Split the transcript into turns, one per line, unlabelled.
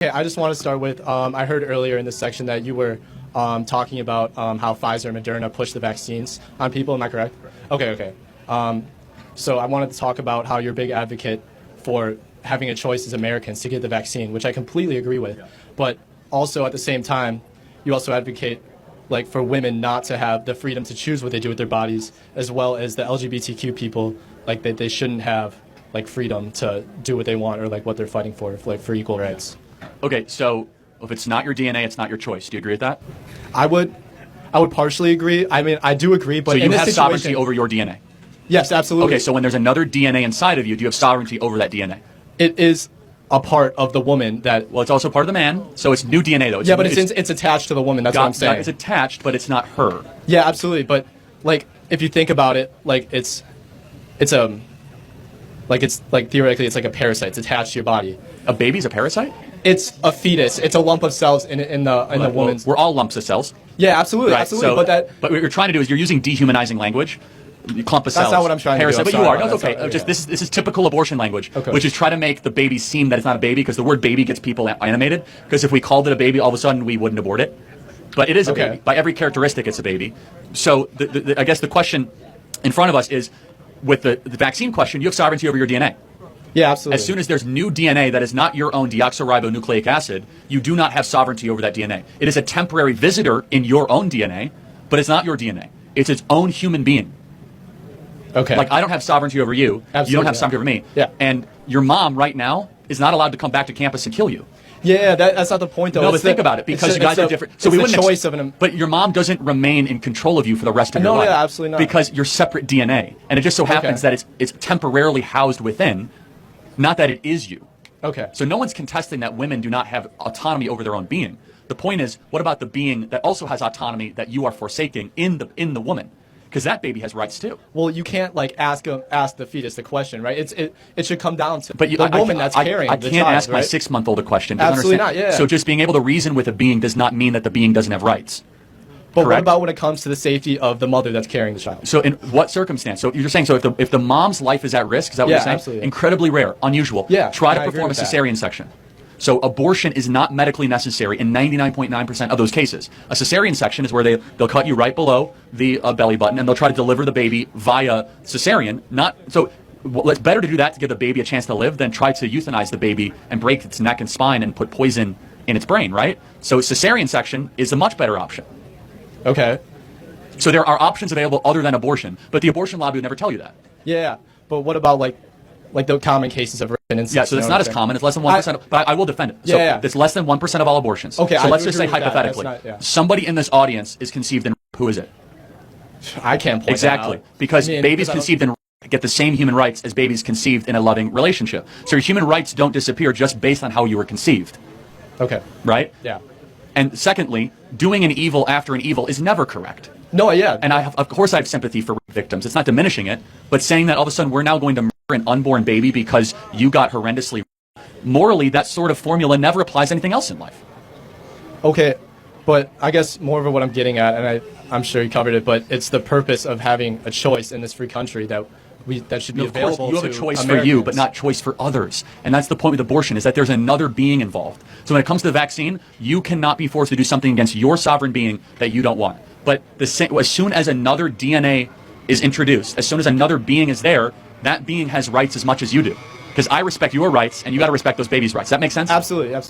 Okay, I just want to start with, I heard earlier in this section that you were talking about how Pfizer and Moderna push the vaccines on people. Am I correct? Okay. So I wanted to talk about how you're a big advocate for having a choice as Americans to get the vaccine, which I completely agree with. But also at the same time, you also advocate like for women not to have the freedom to choose what they do with their bodies, as well as the LGBTQ people, like that they shouldn't have like freedom to do what they want or like what they're fighting for, like for equal rights.
Okay, so if it's not your DNA, it's not your choice. Do you agree with that?
I would partially agree. I mean, I do agree, but
so you
in this
have
situation,
sovereignty over your DNA?
Yes, absolutely.
Okay, so when there's another DNA inside of you, do you have sovereignty over that DNA?
It is a part of the woman that...
Well, it's also part of the man, so it's new DNA, though.
But it's attached to the woman, that's what I'm saying.
It's attached, but it's not her.
Yeah, absolutely, but, like, if you think about it, like, it's theoretically, it's like a parasite. It's attached to your body.
A baby's a parasite?
It's a fetus. It's a lump of cells in the woman's...
We're all lumps of cells.
Yeah, absolutely,
right,
absolutely.
So, but what you're trying to do is you're using dehumanizing language. Clump of cells.
That's not what I'm trying to do.
But you are. No, it's okay. This is typical abortion language, which is try to make the baby seem that it's not a baby, because the word baby gets people animated. Because if we called it a baby, all of a sudden we wouldn't abort it. But it is a baby. By every characteristic, it's a baby. So I guess the question in front of us is, with the vaccine question, you have sovereignty over your DNA.
Yeah, absolutely.
As soon as there's new DNA that is not your own deoxyribonucleic acid, you do not have sovereignty over that DNA. It is a temporary visitor in your own DNA, but it's not your DNA. It's its own human being.
Okay.
Like, I don't have sovereignty over you.
Absolutely,
you don't have sovereignty over me.
Yeah.
And your mom right now is not allowed to come back to campus and kill you.
Yeah, that's not the point, though.
No, but think about it, because you guys are different. So we wouldn't
choice of an...
But your mom doesn't remain in control of you for the rest of your life.
No, yeah, absolutely not.
Because you're separate DNA. And it just so happens that it's temporarily housed within, not that it is you.
Okay.
So no one's contesting that women do not have autonomy over their own being. The point is, what about the being that also has autonomy that you are forsaking in the woman? Because that baby has rights too.
Well, you can't like ask the fetus the question, right? It should come down to the woman that's carrying the child.
I can't ask my 6-month-old a question.
Absolutely not. Yeah.
So just being able to reason with a being does not mean that the being doesn't have rights.
But
Correct?
What about when it comes to the safety of the mother that's carrying the child?
So in what circumstance? So you're saying, so if the mom's life is at risk, is that what you're saying?
Absolutely.
Incredibly rare, unusual.
Yeah.
Try to perform a cesarean section. So abortion is not medically necessary in 99.9% of those cases. A cesarean section is where they'll cut you right below the belly button, and they'll try to deliver the baby via cesarean. It's better to do that to give the baby a chance to live than try to euthanize the baby and break its neck and spine and put poison in its brain, right? So cesarean section is a much better option.
Okay.
So there are options available other than abortion, but the abortion lobby would never tell you that.
Yeah, but what about like the common cases of rape and incest?
Yeah, so it's not as common. It's less than 1%. But I will defend it. So it's less than 1% of all abortions.
Okay,
so let's just say hypothetically, somebody in this audience is conceived in rape. Who is it?
I can't point
exactly, because babies conceived in rape get the same human rights as babies conceived in a loving relationship. So your human rights don't disappear just based on how you were conceived.
Okay.
Right?
Yeah.
And secondly, doing an evil after an evil is never correct.
No, yeah.
And of course I have sympathy for victims. It's not diminishing it, but saying that all of a sudden we're now going to murder an unborn baby because you got horrendously morally, that sort of formula never applies to anything else in life.
Okay, but I guess more of what I'm getting at, and I'm sure you covered it, but it's the purpose of having a choice in this free country that should be available to
you have a choice
Americans.
for you, but not choice for others. And that's the point with abortion, is that there's another being involved. So when it comes to the vaccine, you cannot be forced to do something against your sovereign being that you don't want. But as soon as another DNA is introduced, as soon as another being is there, that being has rights as much as you do. Because I respect your rights, and you got to respect those babies' rights. That makes sense?
Absolutely, absolutely.